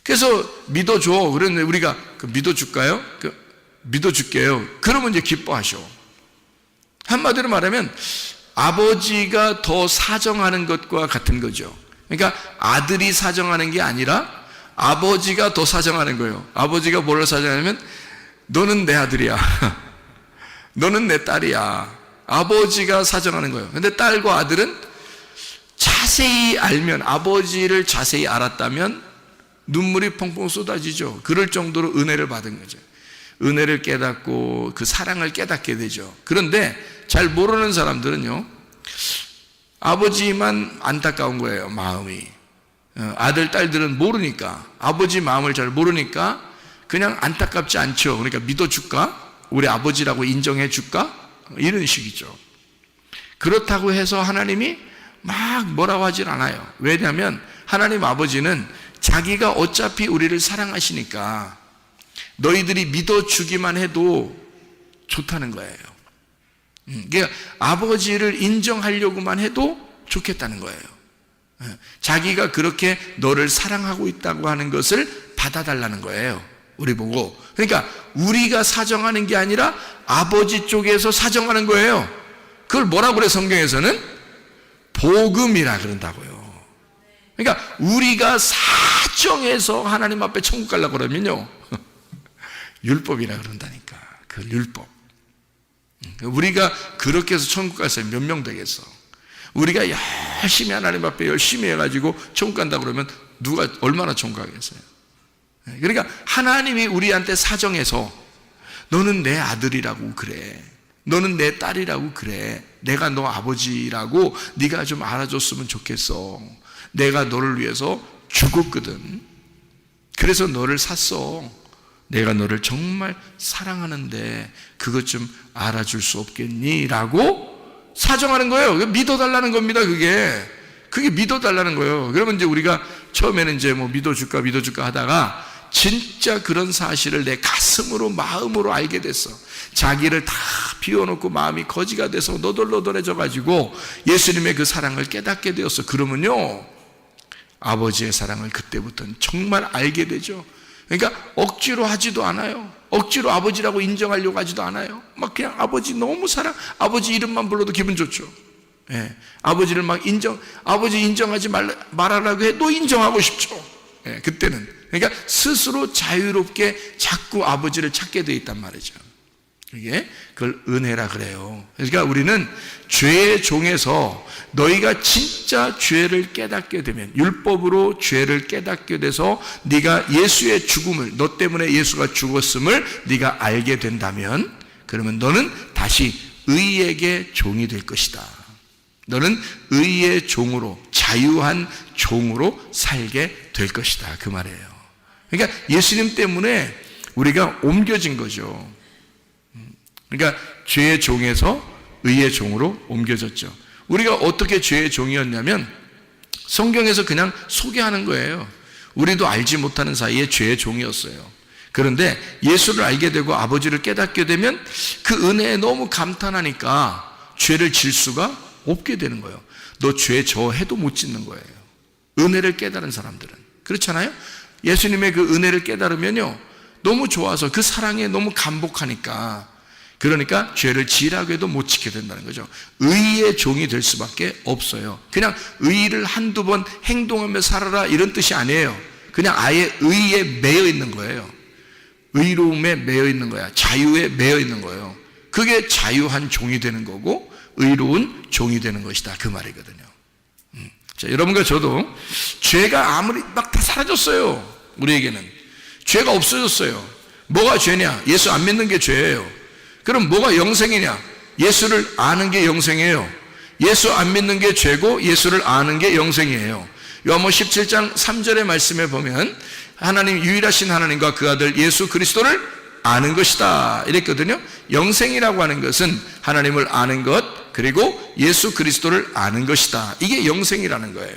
그래서 믿어줘. 그런데 우리가 믿어줄까요? 믿어줄게요. 그러면 이제 기뻐하셔. 한마디로 말하면 아버지가 더 사정하는 것과 같은 거죠. 그러니까 아들이 사정하는 게 아니라 아버지가 더 사정하는 거예요. 아버지가 뭘 사정하냐면 너는 내 아들이야. 너는 내 딸이야. 아버지가 사정하는 거예요. 근데 딸과 아들은 자세히 알면, 아버지를 자세히 알았다면 눈물이 펑펑 쏟아지죠. 그럴 정도로 은혜를 받은 거죠. 은혜를 깨닫고 그 사랑을 깨닫게 되죠. 그런데 잘 모르는 사람들은요, 아버지만 안타까운 거예요, 마음이. 아들, 딸들은 모르니까, 아버지 마음을 잘 모르니까 그냥 안타깝지 않죠. 그러니까 믿어줄까? 우리 아버지라고 인정해 줄까? 이런 식이죠. 그렇다고 해서 하나님이 막 뭐라고 하질 않아요. 왜냐하면 하나님 아버지는 자기가 어차피 우리를 사랑하시니까 너희들이 믿어주기만 해도 좋다는 거예요. 그러니까 아버지를 인정하려고만 해도 좋겠다는 거예요. 자기가 그렇게 너를 사랑하고 있다고 하는 것을 받아달라는 거예요. 우리 보고. 그러니까 우리가 사정하는 게 아니라 아버지 쪽에서 사정하는 거예요. 그걸 뭐라고 그래, 성경에서는? 복음이라 그런다고요. 그러니까 우리가 사정해서 하나님 앞에 천국 가려고 그러면요, 율법이라 그런다니까. 그 율법. 우리가 그렇게 해서 천국 갈 사람이 몇 명 되겠어? 우리가 열심히 하나님 앞에 열심히 해가지고 천국 간다 그러면 누가 얼마나 천국 가겠어요? 그러니까 하나님이 우리한테 사정해서 너는 내 아들이라고 그래, 너는 내 딸이라고 그래, 내가 너 아버지라고 네가 좀 알아줬으면 좋겠어. 내가 너를 위해서 죽었거든. 그래서 너를 샀어. 내가 너를 정말 사랑하는데 그것 좀 알아줄 수 없겠니? 라고 사정하는 거예요. 믿어달라는 겁니다. 그게 믿어달라는 거예요. 그러면 이제 우리가 처음에는 이제 뭐 믿어줄까 하다가 진짜 그런 사실을 내 가슴으로, 마음으로 알게 됐어. 자기를 다 비워놓고 마음이 거지가 돼서 너덜너덜해져 가지고 예수님의 그 사랑을 깨닫게 되었어. 그러면요, 아버지의 사랑을 그때부터는 정말 알게 되죠. 그러니까 억지로 하지도 않아요. 억지로 아버지라고 인정하려고 하지도 않아요. 막 그냥 아버지 너무 사랑, 아버지 이름만 불러도 기분 좋죠. 예, 아버지를 막 아버지 인정하지 말라고 해도 인정하고 싶죠. 예, 그때는. 그러니까 스스로 자유롭게 자꾸 아버지를 찾게 돼 있단 말이죠. 이게 그걸 은혜라 그래요. 그러니까 우리는 죄의 종에서 너희가 진짜 죄를 깨닫게 되면, 율법으로 죄를 깨닫게 돼서 네가 예수의 죽음을, 너 때문에 예수가 죽었음을 네가 알게 된다면, 그러면 너는 다시 의에게 종이 될 것이다. 너는 의의 종으로, 자유한 종으로 살게 될 것이다, 그 말이에요. 그러니까 예수님 때문에 우리가 옮겨진 거죠. 그러니까 죄의 종에서 의의 종으로 옮겨졌죠. 우리가 어떻게 죄의 종이었냐면 성경에서 그냥 소개하는 거예요. 우리도 알지 못하는 사이에 죄의 종이었어요. 그런데 예수를 알게 되고 아버지를 깨닫게 되면 그 은혜에 너무 감탄하니까 죄를 질 수가 없게 되는 거예요. 너 죄 저 해도 못 짓는 거예요. 은혜를 깨달은 사람들은. 그렇잖아요? 예수님의 그 은혜를 깨달으면요, 너무 좋아서 그 사랑에 너무 감복하니까, 그러니까 죄를 지라고 해도 못 지게 된다는 거죠. 의의 종이 될 수밖에 없어요. 그냥 의를 한두 번 행동하며 살아라 이런 뜻이 아니에요. 그냥 아예 의에 매여 있는 거예요. 의로움에 매여 있는 거야. 자유에 매여 있는 거예요. 그게 자유한 종이 되는 거고 의로운 종이 되는 것이다, 그 말이거든요. 자, 여러분과 저도 죄가 아무리 막 다 사라졌어요. 우리에게는 죄가 없어졌어요. 뭐가 죄냐? 예수 안 믿는 게 죄예요. 그럼 뭐가 영생이냐? 예수를 아는 게 영생이에요. 예수 안 믿는 게 죄고 예수를 아는 게 영생이에요. 요한복음 17장 3절의 말씀에 보면 하나님, 유일하신 하나님과 그 아들 예수 그리스도를 아는 것이다 이랬거든요. 영생이라고 하는 것은 하나님을 아는 것, 그리고 예수 그리스도를 아는 것이다. 이게 영생이라는 거예요.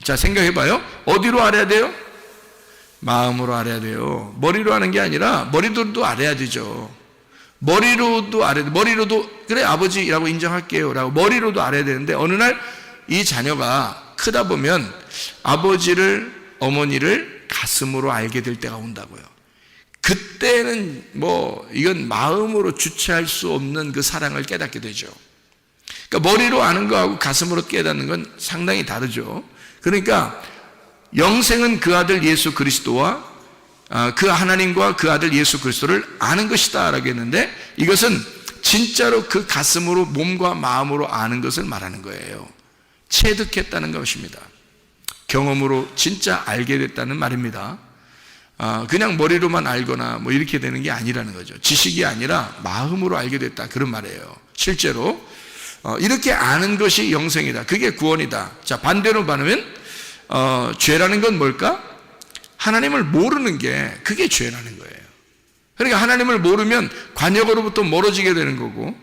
자, 생각해봐요. 어디로 알아야 돼요? 마음으로 알아야 돼요. 머리로 하는 게 아니라 머리로도 알아야 되죠. 머리로도 알아야 돼. 머리로도 그래 아버지라고 인정할게요 라고 머리로도 알아야 되는데, 어느 날 이 자녀가 크다 보면 아버지를, 어머니를 가슴으로 알게 될 때가 온다고요. 그때는 이건 마음으로 주체할 수 없는 그 사랑을 깨닫게 되죠. 그러니까 머리로 아는 거하고 가슴으로 깨닫는 건 상당히 다르죠. 그러니까 영생은 그 아들 예수 그리스도와 그 하나님과 그 아들 예수 그리스도를 아는 것이다 라고 했는데, 이것은 진짜로 그 가슴으로 몸과 마음으로 아는 것을 말하는 거예요. 체득했다는 것입니다. 경험으로 진짜 알게 됐다는 말입니다. 그냥 머리로만 알거나 이렇게 되는 게 아니라는 거죠. 지식이 아니라 마음으로 알게 됐다, 그런 말이에요. 실제로 이렇게 아는 것이 영생이다. 그게 구원이다. 자, 반대로 말하면 죄라는 건 뭘까? 하나님을 모르는 게 그게 죄라는 거예요. 그러니까 하나님을 모르면 관역으로부터 멀어지게 되는 거고,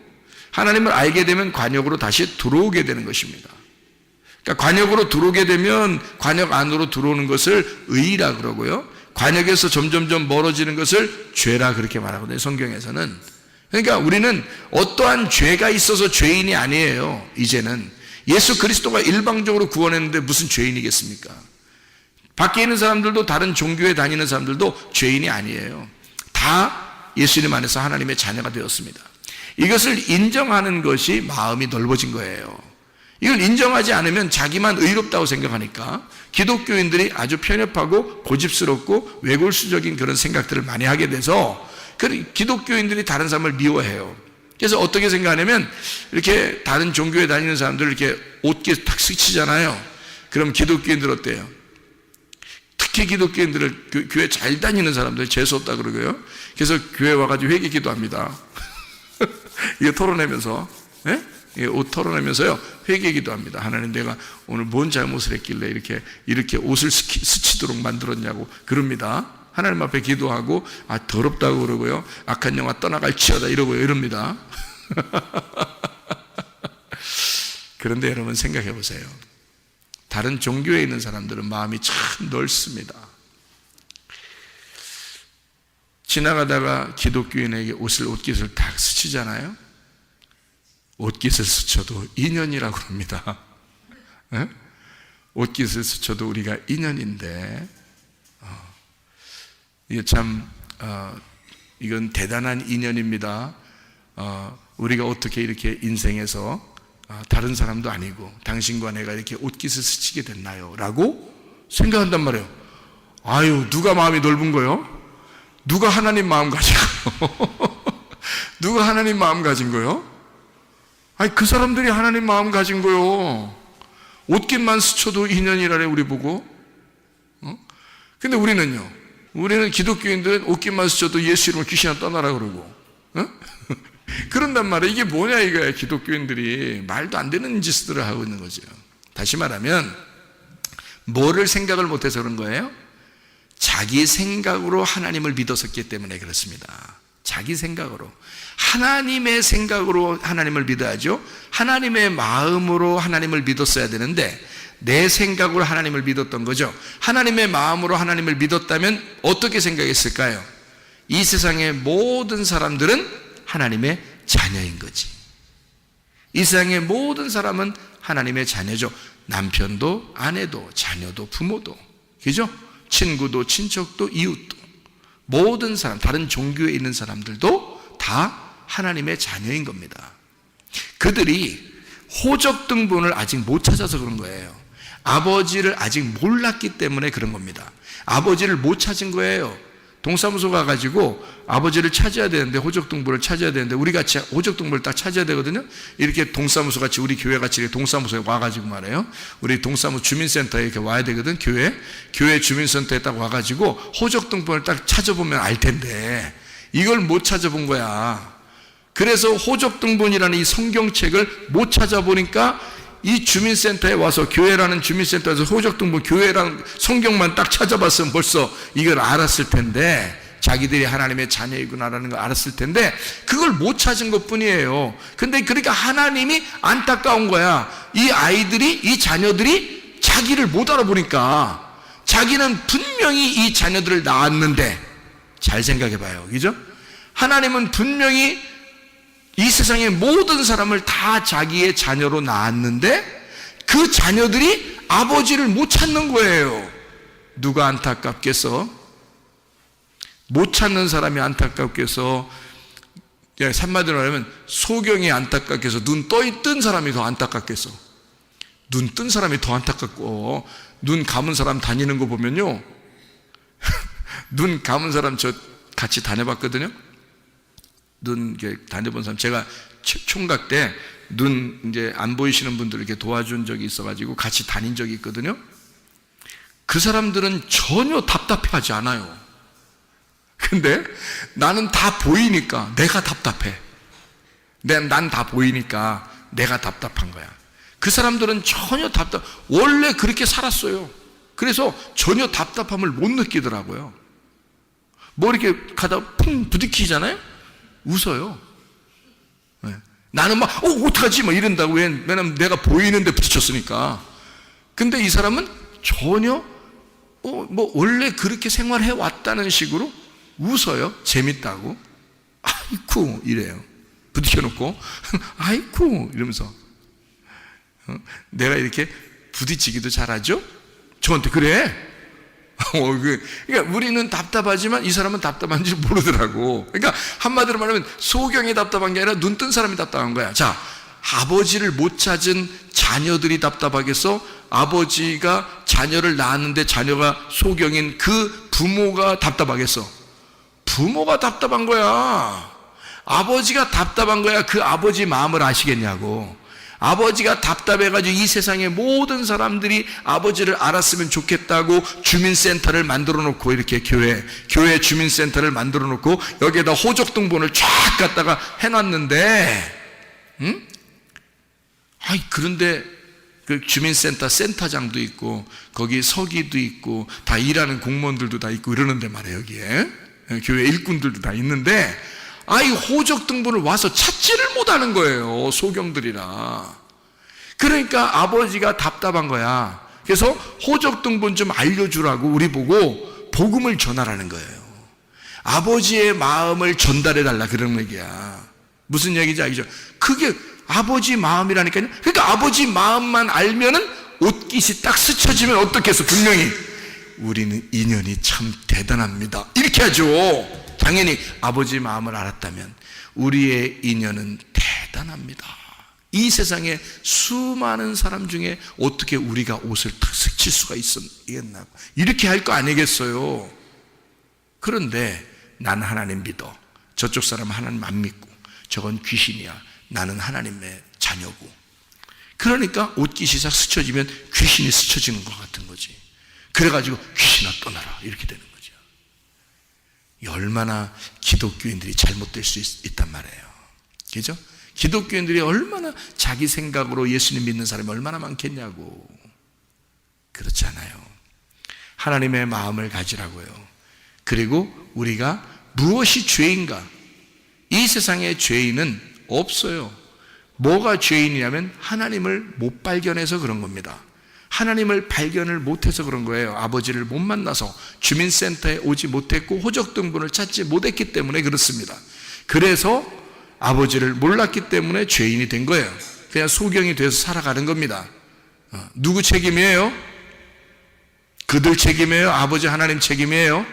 하나님을 알게 되면 관역으로 다시 들어오게 되는 것입니다. 그러니까 관역으로 들어오게 되면 관역 안으로 들어오는 것을 의라 그러고요, 관역에서 점점점 멀어지는 것을 죄라 그렇게 말하거든요, 성경에서는. 그러니까 우리는 어떠한 죄가 있어서 죄인이 아니에요. 이제는 예수 그리스도가 일방적으로 구원했는데 무슨 죄인이겠습니까? 밖에 있는 사람들도, 다른 종교에 다니는 사람들도 죄인이 아니에요. 다 예수님 안에서 하나님의 자녀가 되었습니다. 이것을 인정하는 것이 마음이 넓어진 거예요. 이걸 인정하지 않으면 자기만 의롭다고 생각하니까 기독교인들이 아주 편협하고 고집스럽고 외골수적인 그런 생각들을 많이 하게 돼서 기독교인들이 다른 사람을 미워해요. 그래서 어떻게 생각하냐면, 이렇게 다른 종교에 다니는 사람들 이렇게 옷깃 탁 스치잖아요. 그럼 기독교인들 어때요? 특히 기독교인들을 교회 잘 다니는 사람들 재수없다 그러고요. 그래서 교회 와가지고 회개 기도합니다. 이거 털어내면서, 옷 털어내면서요, 회개 기도합니다. 하나님, 내가 오늘 뭔 잘못을 했길래 이렇게 옷을 스치도록 만들었냐고 그럽니다. 하나님 앞에 기도하고, 더럽다고 그러고요, 악한 영화 떠나갈지어다 이러고요, 이럽니다. 그런데 여러분 생각해 보세요. 다른 종교에 있는 사람들은 마음이 참 넓습니다. 지나가다가 기독교인에게 옷깃을 딱 스치잖아요. 옷깃을 스쳐도 인연이라고 합니다. 옷깃을 스쳐도 우리가 인연인데, 이게 참 이건 대단한 인연입니다. 우리가 어떻게 이렇게 인생에서 다른 사람도 아니고 당신과 내가 이렇게 옷깃을 스치게 됐나요? 라고 생각한단 말이에요. 아유, 누가 마음이 넓은 거요? 누가 하나님 마음 가진 거요? 누가 하나님 마음 가진 거요? 아니, 그 사람들이 하나님 마음 가진 거요. 옷깃만 스쳐도 인연이라래, 우리 보고. 근데 우리는 기독교인들은 옷깃만 스쳐도 예수 이름으로 귀신아 떠나라 그러고, 그런단 말이에요. 이게 뭐냐 이거야. 기독교인들이 말도 안 되는 짓들을 하고 있는 거죠. 다시 말하면 뭐를 생각을 못해서 그런 거예요? 자기 생각으로 하나님을 믿었었기 때문에 그렇습니다. 자기 생각으로, 하나님의 생각으로 하나님을 믿어야죠. 하나님의 마음으로 하나님을 믿었어야 되는데 내 생각으로 하나님을 믿었던 거죠. 하나님의 마음으로 하나님을 믿었다면 어떻게 생각했을까요? 이 세상의 모든 사람들은 하나님의 자녀인 거지. 이 세상의 모든 사람은 하나님의 자녀죠. 남편도, 아내도, 자녀도, 부모도, 그죠? 친구도, 친척도, 이웃도, 모든 사람, 다른 종교에 있는 사람들도 다 하나님의 자녀인 겁니다. 그들이 호적등본을 아직 못 찾아서 그런 거예요. 아버지를 아직 몰랐기 때문에 그런 겁니다. 아버지를 못 찾은 거예요. 동사무소 가가지고 아버지를 찾아야 되는데, 호적등본을 찾아야 되는데, 우리 같이 호적등본을 딱 찾아야 되거든요. 이렇게 동사무소 같이, 우리 교회 같이 이렇게 동사무소에 와가지고 말해요. 우리 동사무 주민센터에 이렇게 와야 되거든. 교회 주민센터에 딱 와가지고 호적등본을 딱 찾아보면 알 텐데 이걸 못 찾아본 거야. 그래서 호적등본이라는 이 성경책을 못 찾아보니까 이 주민센터에 와서, 교회라는 주민센터에서 호적등본, 교회라는 성경만 딱 찾아봤으면 벌써 이걸 알았을 텐데, 자기들이 하나님의 자녀이구나라는 걸 알았을 텐데 그걸 못 찾은 것 뿐이에요. 근데 그러니까 하나님이 안타까운 거야. 이 아이들이, 이 자녀들이 자기를 못 알아보니까. 자기는 분명히 이 자녀들을 낳았는데, 잘 생각해 봐요, 그죠? 하나님은 분명히 이 세상의 모든 사람을 다 자기의 자녀로 낳았는데 그 자녀들이 아버지를 못 찾는 거예요. 누가 안타깝겠어? 못 찾는 사람이 안타깝겠어? 한마디로 말하면 소경이 안타깝겠어? 눈 뜬 사람이 더 안타깝겠어? 눈 뜬 사람이 더 안타깝고, 눈 감은 사람 다니는 거 보면요, 눈 감은 사람 저 같이 다녀봤거든요. 눈 다녀본 사람, 제가 총각 때 눈 이제 안 보이시는 분들 이렇게 도와준 적이 있어가지고 같이 다닌 적이 있거든요. 그 사람들은 전혀 답답해하지 않아요. 근데 나는 다 보이니까 내가 답답해. 난 다 보이니까 내가 답답한 거야. 그 사람들은 전혀 원래 그렇게 살았어요. 그래서 전혀 답답함을 못 느끼더라고요. 뭐 이렇게 가다 쿵 부딪히잖아요? 웃어요. 네. 나는 막 어떡하지? 막 이런다고. 왜냐면 내가 보이는데 부딪혔으니까. 근데 이 사람은 전혀 뭐 원래 그렇게 생활해 왔다는 식으로 웃어요. 재밌다고. 아이쿠 이래요. 부딪혀놓고 아이쿠 이러면서 내가 이렇게 부딪히기도 잘하죠? 저한테 그래. 그러니까 우리는 답답하지만 이 사람은 답답한지 모르더라고. 그러니까 한마디로 말하면 소경이 답답한 게 아니라 눈 뜬 사람이 답답한 거야. 자, 아버지를 못 찾은 자녀들이 답답하겠어? 아버지가 자녀를 낳았는데 자녀가 소경인 그 부모가 답답하겠어? 부모가 답답한 거야. 아버지가 답답한 거야. 그 아버지 마음을 아시겠냐고. 아버지가 답답해가지고 이 세상의 모든 사람들이 아버지를 알았으면 좋겠다고 주민센터를 만들어 놓고, 이렇게 교회 주민센터를 만들어 놓고 여기에다 호적등본을 쫙 갖다가 해놨는데, 응? 그런데 그 주민센터 센터장도 있고 거기 서기도 있고 다 일하는 공무원들도 다 있고 이러는데 말이에요. 여기에 교회 일꾼들도 다 있는데 호적등본을 와서 찾지를 못하는 거예요. 소경들이라. 그러니까 아버지가 답답한 거야. 그래서 호적등본 좀 알려주라고 우리 보고 복음을 전하라는 거예요. 아버지의 마음을 전달해달라, 그런 얘기야. 무슨 얘기인지 알죠? 그게 아버지 마음이라니까요. 그러니까 아버지 마음만 알면은 옷깃이 딱 스쳐지면 어떻게 해서 분명히 우리는 인연이 참 대단합니다, 이렇게 하죠. 당연히 아버지 마음을 알았다면 우리의 인연은 대단합니다. 이 세상에 수많은 사람 중에 어떻게 우리가 옷을 탁 스칠 수가 있겠나, 이렇게 할 거 아니겠어요. 그런데 난 하나님 믿어. 저쪽 사람은 하나님 안 믿고 저건 귀신이야. 나는 하나님의 자녀고. 그러니까 옷깃이 싹 스쳐지면 귀신이 스쳐지는 것 같은 거지. 그래가지고 귀신아 떠나라, 이렇게 되는 거죠. 얼마나 기독교인들이 잘못될 수 있단 말이에요. 그죠? 기독교인들이 얼마나 자기 생각으로 예수님 믿는 사람이 얼마나 많겠냐고. 그렇지 않아요. 하나님의 마음을 가지라고요. 그리고 우리가 무엇이 죄인가? 이 세상에 죄인은 없어요. 뭐가 죄인이냐면 하나님을 못 발견해서 그런 겁니다. 하나님을 발견을 못해서 그런 거예요. 아버지를 못 만나서, 주민센터에 오지 못했고 호적등본을 찾지 못했기 때문에 그렇습니다. 그래서 아버지를 몰랐기 때문에 죄인이 된 거예요. 그냥 소경이 돼서 살아가는 겁니다. 누구 책임이에요? 그들 책임이에요? 아버지 하나님 책임이에요?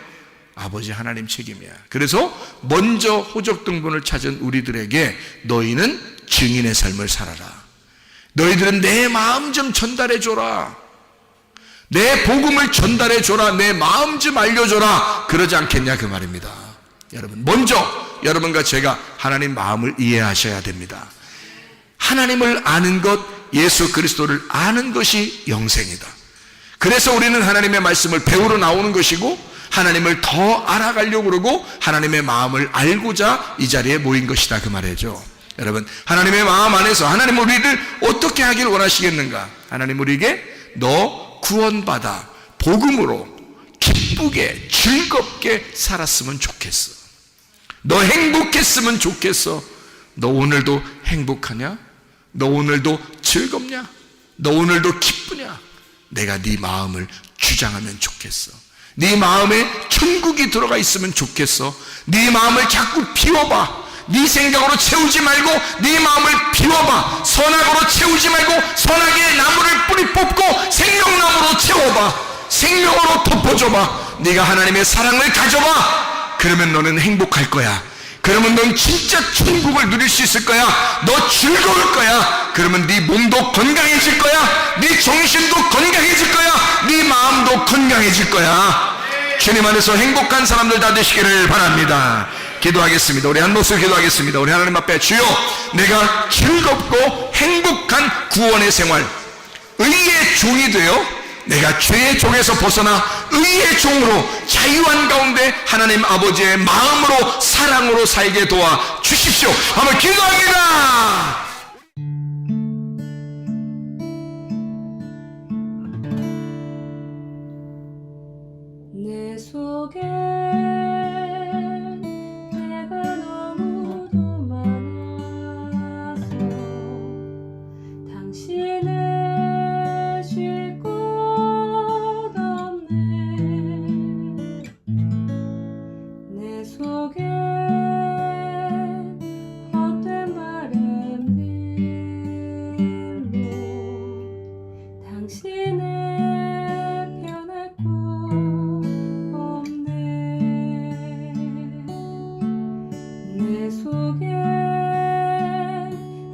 아버지 하나님 책임이야. 그래서 먼저 호적등본을 찾은 우리들에게 너희는 증인의 삶을 살아라. 너희들은 내 마음 좀 전달해줘라. 내 복음을 전달해줘라. 내 마음 좀 알려줘라. 그러지 않겠냐, 그 말입니다. 여러분, 먼저 여러분과 제가 하나님 마음을 이해하셔야 됩니다. 하나님을 아는 것, 예수 그리스도를 아는 것이 영생이다. 그래서 우리는 하나님의 말씀을 배우러 나오는 것이고 하나님을 더 알아가려고 그러고 하나님의 마음을 알고자 이 자리에 모인 것이다, 그 말이죠. 여러분, 하나님의 마음 안에서 하나님 우리를 어떻게 하길 원하시겠는가? 하나님 우리에게 너 구원받아 복음으로 기쁘게 즐겁게 살았으면 좋겠어. 너 행복했으면 좋겠어. 너 오늘도 행복하냐? 너 오늘도 즐겁냐? 너 오늘도 기쁘냐? 내가 네 마음을 주장하면 좋겠어. 네 마음에 천국이 들어가 있으면 좋겠어. 네 마음을 자꾸 비워봐. 네 생각으로 채우지 말고 네 마음을 비워봐. 선악으로 채우지 말고 선악의 나무를 뿌리 뽑고 생명나무로 채워봐. 생명으로 덮어줘봐. 네가 하나님의 사랑을 가져봐. 그러면 너는 행복할 거야. 그러면 넌 진짜 천국을 누릴 수 있을 거야. 너 즐거울 거야. 그러면 네 몸도 건강해질 거야. 네 정신도 건강해질 거야. 네 마음도 건강해질 거야. 주님 안에서 행복한 사람들 다 되시기를 바랍니다. 기도하겠습니다. 우리 한 목소리 기도하겠습니다. 우리 하나님 앞에 주여, 내가 즐겁고 행복한 구원의 생활, 의의 종이 되어 내가 죄의 종에서 벗어나 의의 종으로 자유한 가운데 하나님 아버지의 마음으로 사랑으로 살게 도와 주십시오. 한번 기도합니다. 내 속에 내가 너무도 많아서 당신을 쉴 곳 없네. 내 속에 헛된 바램들로 당신을 편할 곳 없네. 내 속에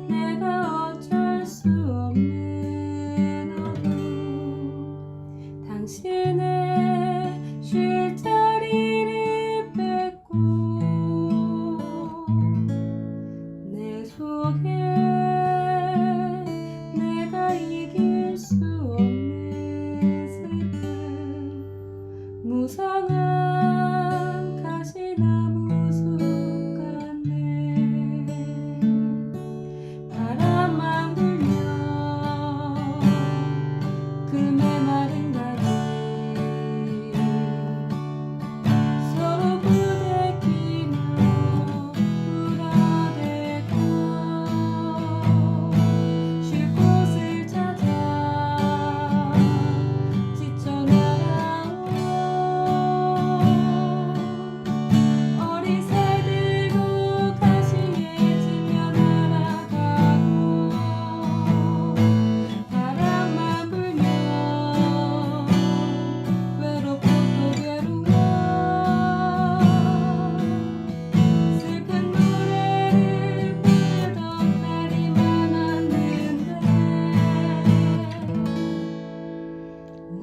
내가 어쩔 수 없는 어둠, 당신의 쉴 자리를 뺏고 내 속에 내가 이길 수 없는 슬픔, 무성한 가시나무 숲 같네. 바람만 불면 그 메마른 가지 서로 부대끼며 울어대고 쉴 곳을 찾아 지쳐 날아온 어리새들도 가시에 지며 날아가고 바람만 불면 외롭고 또 괴로워 슬픈 노래를 부르던 날이 많았는데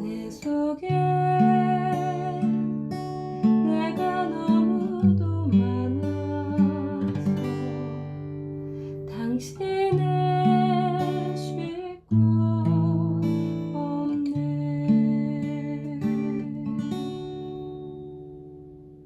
내 속에 내가 너무도 많아서 당신을